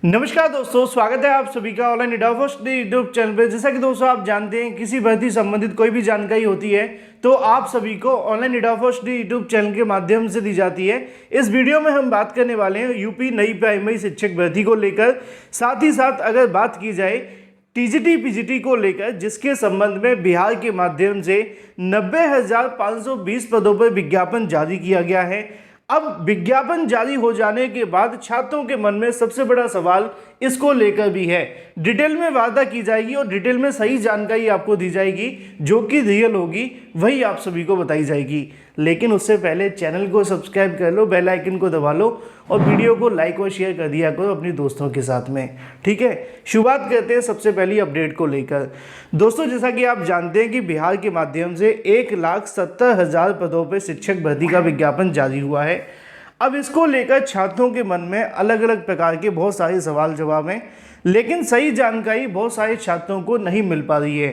नमस्कार दोस्तों, स्वागत है आप सभी का online India first YouTube channel पे। जैसा कि दोस्तों आप जानते हैं, किसी भर्ती संबंधित कोई भी जानकारी होती है तो आप सभी को online India first YouTube channel के माध्यम से दी जाती है। इस वीडियो में हम बात करने वाले हैं यूपी नई प्राइमरी शिक्षक भर्ती को लेकर। साथ ही साथ अगर बात की जाए टीजीटी पीजीटी को लेकर, जिसके संबंध में बिहार के माध्यम से 90,520 पदों पर विज्ञापन जारी किया गया है। अब विज्ञापन जारी हो जाने के बाद छात्रों के मन में सबसे बड़ा सवाल इसको लेकर भी है। डिटेल में वार्ता की जाएगी और डिटेल में सही जानकारी आपको दी जाएगी, जो कि रियल होगी वही आप सभी को बताई जाएगी। लेकिन उससे पहले चैनल को सब्सक्राइब कर लो, बेल आइकन को दबा लो और वीडियो को लाइक और शेयर कर दिया करो अपने दोस्तों के साथ में। ठीक है, शुरुआत करते हैं सबसे पहली अपडेट को लेकर। दोस्तों, जैसा कि आप जानते हैं कि बिहार के माध्यम से 1,70,000 पदों पर शिक्षक भर्ती का विज्ञापन जारी हुआ है। अब इसको लेकर छात्रों के मन में अलग अलग प्रकार के बहुत सारे सवाल जवाब हैं, लेकिन सही जानकारी बहुत सारे छात्रों को नहीं मिल पा रही है,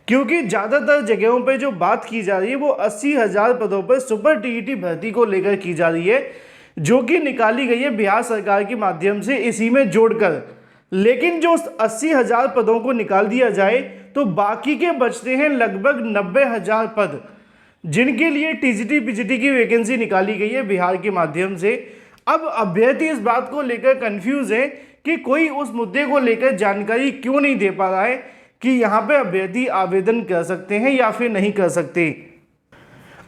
क्योंकि ज़्यादातर जगहों पे जो बात की जा रही है वो 80,000 पदों पर सुपर टीईटी भर्ती को लेकर की जा रही है, जो कि निकाली गई है बिहार सरकार के माध्यम से इसी में जोड़कर। लेकिन जो 80,000 पदों को निकाल दिया जाए तो बाकी के बचते हैं लगभग 90,000 पद, जिनके लिए टीजीटी पीजीटी की वैकेंसी निकाली गई है बिहार के माध्यम से। अब अभ्यर्थी इस बात को लेकर कंफ्यूज है कि कोई उस मुद्दे को लेकर जानकारी क्यों नहीं दे पा रहा है कि यहाँ पे अभ्यर्थी आवेदन कर सकते हैं या फिर नहीं कर सकते।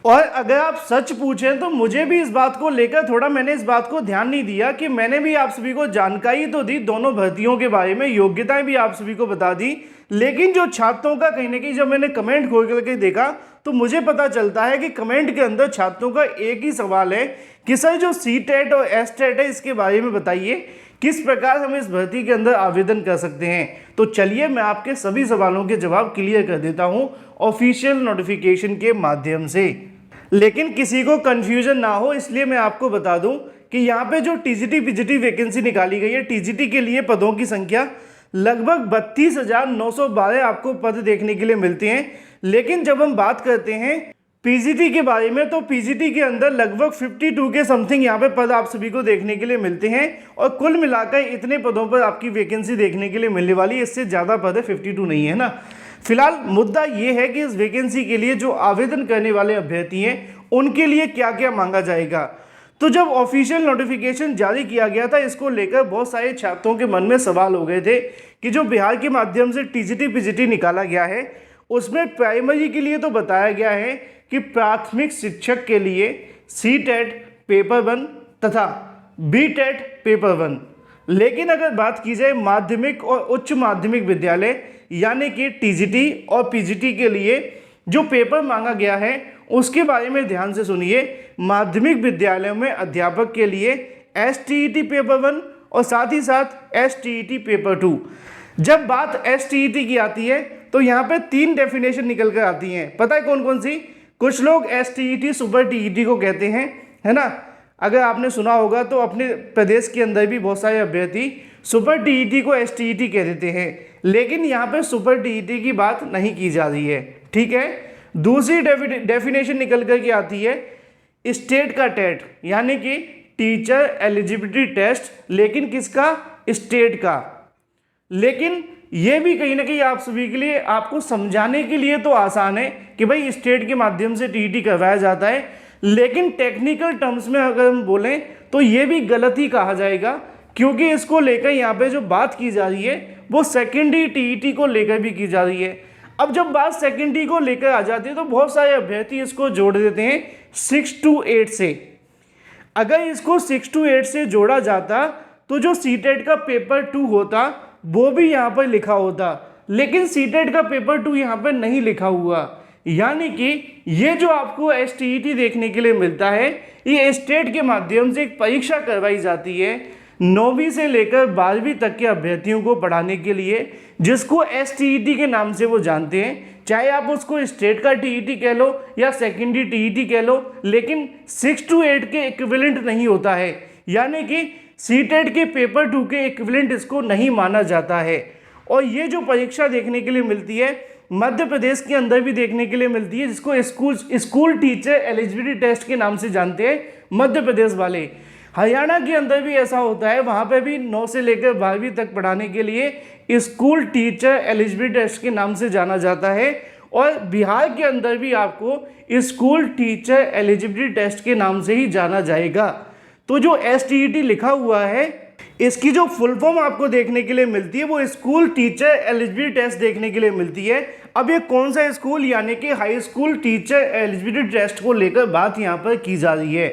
और अगर आप सच पूछें तो मुझे भी इस बात को लेकर थोड़ा मैंने इस बात को ध्यान नहीं दिया कि मैंने भी आप सभी को जानकारी तो दी दोनों भर्तियों के बारे में, योग्यताएं भी आप सभी को बता दी, लेकिन जो छात्रों का कहीं ना कहीं जब मैंने कमेंट खोल करके देखा तो मुझे पता चलता है कि कमेंट के अंदर छात्रों का एक ही सवाल है कि सर जो सी-टेट और एस-टेट है इसके बारे में बताइए, किस प्रकार हम इस भर्ती के अंदर आवेदन कर सकते हैं। तो चलिए मैं आपके सभी सवालों के जवाब क्लियर कर देता हूं ऑफिशियल नोटिफिकेशन के माध्यम से। लेकिन किसी को कंफ्यूजन ना हो इसलिए मैं आपको बता दूं कि यहाँ पे जो टीजीटी पीजीटी वैकेंसी निकाली गई है, टीजीटी के लिए पदों की संख्या लगभग 32,912 आपको पद देखने के लिए मिलते हैं। लेकिन जब हम बात करते हैं पीजीटी के बारे में तो पीजीटी के अंदर लगभग 52 के समथिंग यहाँ पे पद आप सभी को देखने के लिए मिलते हैं, और कुल मिलाकर इतने पदों पर आपकी वैकेंसी देखने के लिए मिलने वाली है। इससे ज़्यादा पद है, 52 नहीं है ना। फिलहाल मुद्दा ये है कि इस वैकेंसी के लिए जो आवेदन करने वाले अभ्यर्थी हैं उनके लिए क्या क्या मांगा जाएगा। तो जब ऑफिशियल नोटिफिकेशन जारी किया गया था, इसको लेकर बहुत सारे छात्रों के मन में सवाल हो गए थे कि जो बिहार के माध्यम से टीजीटी पीजीटी निकाला गया है उसमें प्राइमरी के लिए तो बताया गया है कि प्राथमिक शिक्षक के लिए सी-टेट पेपर 1 तथा बी-टेट पेपर 1, लेकिन अगर बात की जाए माध्यमिक और उच्च माध्यमिक विद्यालय यानी कि टीजीटी और पीजीटी के लिए जो पेपर मांगा गया है उसके बारे में ध्यान से सुनिए। माध्यमिक विद्यालयों में अध्यापक के लिए एसटीईटी पेपर 1 और साथ ही साथ एसटीईटी पेपर 2। जब बात एसटीईटी की आती है तो यहाँ पे 3 डेफिनेशन निकल कर आती हैं। पता है कौन कौन सी? कुछ लोग एसटीईटी सुपर टीईटी को कहते हैं, है ना। अगर आपने सुना होगा तो अपने प्रदेश के अंदर भी बहुत सारे अभ्यर्थी सुपर टीईटी को एसटीईटी कह देते हैं, लेकिन यहाँ पे सुपर टीईटी की बात नहीं की जा रही है। ठीक है, दूसरी डेफिनेशन निकल कर के आती है स्टेट का टेट, यानी कि टीचर एलिजिबिलिटी टेस्ट, लेकिन किसका? स्टेट का। लेकिन ये भी कहीं ना कहीं आप सभी के लिए आपको समझाने के लिए तो आसान है कि भाई स्टेट के माध्यम से टीईटी करवाया जाता है, लेकिन टेक्निकल टर्म्स में अगर हम बोलें तो ये भी गलत ही कहा जाएगा, क्योंकि इसको लेकर यहाँ पे जो बात की जा रही है वो सेकेंडरी टीईटी को लेकर भी की जा रही है। अब जब बात सेकेंडरी को लेकर आ जाती है तो बहुत सारे अभ्यर्थी इसको जोड़ देते हैं 6 to 8 से। अगर इसको 6 to 8 से जोड़ा जाता तो जो सी-टेट का पेपर 2 होता वो भी यहाँ पर लिखा होता, लेकिन सी-टेट का पेपर 2 यहाँ पर नहीं लिखा हुआ। यानी कि ये जो आपको एसटीईटी देखने के लिए मिलता है, ये स्टेट के माध्यम से एक परीक्षा करवाई जाती है 9वीं से लेकर 12वीं तक के अभ्यर्थियों को पढ़ाने के लिए, जिसको एसटीईटी के नाम से वो जानते हैं। चाहे आप उसको स्टेट का टीईटी कह लो या सेकेंडरी टीईटी कह लो, लेकिन 6 to 8 के इक्विवेलेंट नहीं होता है, यानी कि सी-टेट के पेपर 2 के इक्विवेलेंट इसको नहीं माना जाता है। और ये जो परीक्षा देखने के लिए मिलती है मध्य प्रदेश के अंदर भी देखने के लिए मिलती है, जिसको स्कूल टीचर एलिजिबिलिटी टेस्ट के नाम से जानते हैं मध्य प्रदेश वाले। हरियाणा के अंदर भी ऐसा होता है, वहाँ पे भी 9 से लेकर 12वीं तक पढ़ाने के लिए स्कूल टीचर एलिजिबिलिटी टेस्ट के नाम से जाना जाता है। और बिहार के अंदर भी आपको स्कूल टीचर एलिजिबिलिटी टेस्ट के नाम से ही जाना जाएगा। तो जो STET लिखा हुआ है, इसकी जो फुल फॉर्म आपको देखने के लिए मिलती है वो स्कूल टीचर एलिजिबिलिटी टेस्ट देखने के लिए मिलती है। अब ये कौन सा स्कूल, यानी कि high school teacher eligibility test को लेकर बात यहाँ पर की जा रही है।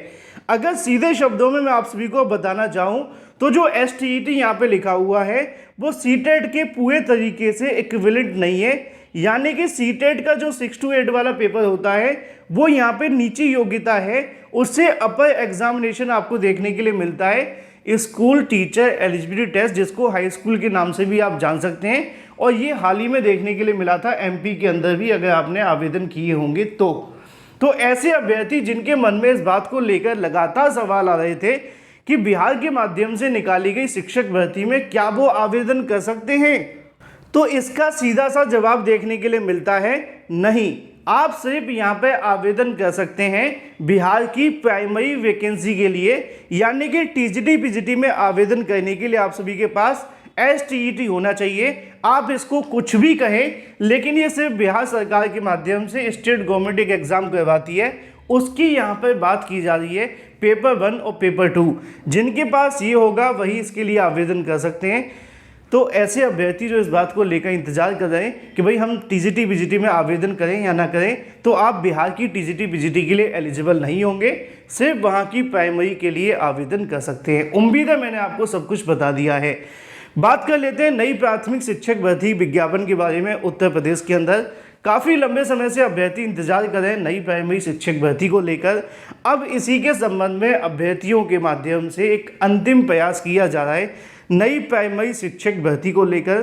अगर सीधे शब्दों में मैं आप सभी को बताना चाहूँ तो जो STET यहाँ पे लिखा हुआ है वो CTET के पूरे तरीके से इक्विवेलेंट नहीं है। यानी कि CTET का जो 6 to 8 वाला पेपर होता है वो यहाँ पे नीची योग्यता है, उससे अपर एग्जामिनेशन आपको देखने के लिए मिलता है स्कूल टीचर एलिजिबिलिटी टेस्ट, जिसको हाई स्कूल के नाम से भी आप जान सकते हैं। और ये हाल ही में देखने के लिए मिला था MP के अंदर भी, अगर आपने आवेदन किए होंगे तो ऐसे अभ्यर्थी जिनके मन में इस बात को लेकर लगातार सवाल आ रहे थे कि बिहार के माध्यम से निकाली गई शिक्षक भर्ती में क्या वो आवेदन कर सकते हैं, तो इसका सीधा सा जवाब देखने के लिए मिलता है नहीं। आप सिर्फ यहाँ पे आवेदन कर सकते हैं बिहार की प्राइमरी वैकेंसी के लिए, यानी कि TGT PGT में आवेदन करने के लिए आप सभी के पास STET होना चाहिए। आप इसको कुछ भी कहें, लेकिन ये सिर्फ बिहार सरकार के माध्यम से स्टेट गवर्नमेंट एक एग्ज़ाम करवाती है, उसकी यहाँ पर बात की जा रही है। पेपर 1 और पेपर 2 जिनके पास ये होगा वही इसके लिए आवेदन कर सकते हैं। तो ऐसे अभ्यर्थी जो इस बात को लेकर इंतजार कर रहे हैं कि भाई हम TGT PGT में आवेदन करें या ना करें, तो आप बिहार की TGT PGT के लिए एलिजिबल नहीं होंगे, सिर्फ वहाँ की प्राइमरी के लिए आवेदन कर सकते हैं। उम्मीद है मैंने आपको सब कुछ बता दिया है। बात कर लेते हैं नई प्राथमिक शिक्षक भर्ती विज्ञापन के बारे में। उत्तर प्रदेश के अंदर काफ़ी लंबे समय से अभ्यर्थी इंतजार कर रहे हैं नई प्राइमरी शिक्षक भर्ती को लेकर। अब इसी के संबंध में अभ्यर्थियों के माध्यम से एक अंतिम प्रयास किया जा रहा है नई प्राइमरी शिक्षक भर्ती को लेकर।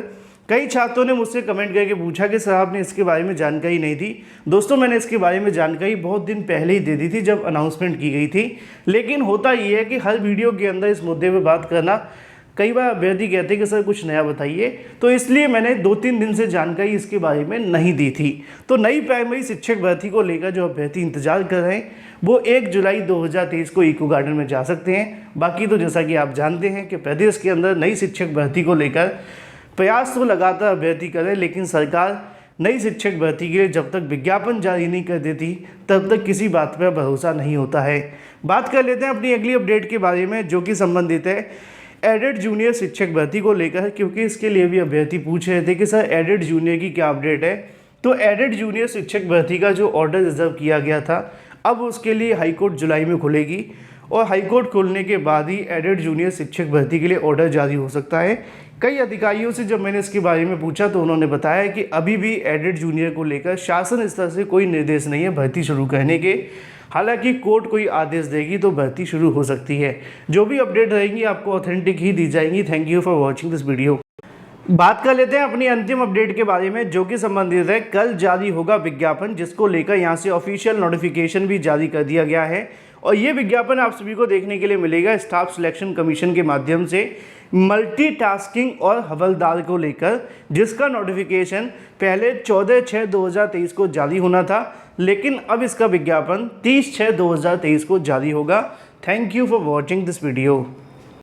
कई छात्रों ने मुझसे कमेंट करके पूछा कि सर आपने इसके बारे में जानकारी नहीं दी। दोस्तों, मैंने इसके बारे में जानकारी बहुत दिन पहले ही दे दी थी जब अनाउंसमेंट की गई थी, लेकिन होता ये है कि हर वीडियो के अंदर इस मुद्दे पर बात करना, कई बार अभ्यर्थी कहते हैं कि सर कुछ नया बताइए, तो इसलिए मैंने 2-3 दिन से जानकारी इसके बारे में नहीं दी थी। तो नई प्राइमरी शिक्षक भर्ती को लेकर जो अभ्यर्थी इंतजार कर रहे हैं वो 1 जुलाई 2023 को इको गार्डन में जा सकते हैं। बाकी तो जैसा कि आप जानते हैं कि प्रदेश के अंदर नई शिक्षक भर्ती को लेकर प्रयास तो लगातार अभ्यर्थी कर रहे हैं, लेकिन सरकार नई शिक्षक भर्ती के लिए जब तक विज्ञापन जारी नहीं कर देती तब तक किसी बात पर भरोसा नहीं होता है। बात कर लेते हैं अपनी अगली अपडेट के बारे में, जो कि संबंधित है एडेड जूनियर शिक्षक भर्ती को लेकर, क्योंकि इसके लिए भी अभ्यर्थी पूछ रहे थे कि सर एडेड जूनियर की क्या अपडेट है। तो एडेड जूनियर शिक्षक भर्ती का जो ऑर्डर रिजर्व किया गया था, अब उसके लिए हाईकोर्ट जुलाई में खुलेगी और हाईकोर्ट खुलने के बाद ही एडेड जूनियर शिक्षक भर्ती के लिए ऑर्डर जारी हो सकता है। कई अधिकारियों से जब मैंने इसके बारे में पूछा तो उन्होंने बताया कि अभी भी एडेड जूनियर को लेकर शासन स्तर से कोई निर्देश नहीं है भर्ती शुरू करने के। हालांकि कोर्ट कोई आदेश देगी तो भर्ती शुरू हो सकती है। जो भी अपडेट रहेंगी आपको ऑथेंटिक ही दी जाएंगी। Thank you for watching this video. बात कर लेते हैं अपनी अंतिम अपडेट के बारे में, जो कि संबंधित है कल जारी होगा विज्ञापन, जिसको लेकर यहाँ से ऑफिशियल नोटिफिकेशन भी जारी कर दिया गया है। और ये विज्ञापन आप सभी को देखने के लिए मिलेगा स्टाफ सिलेक्शन कमीशन के माध्यम से मल्टीटास्किंग और हवलदार को लेकर, जिसका नोटिफिकेशन पहले 14/6/2023 को जारी होना था, लेकिन अब इसका विज्ञापन 30/6/2023 को जारी होगा। Thank you for watching this video.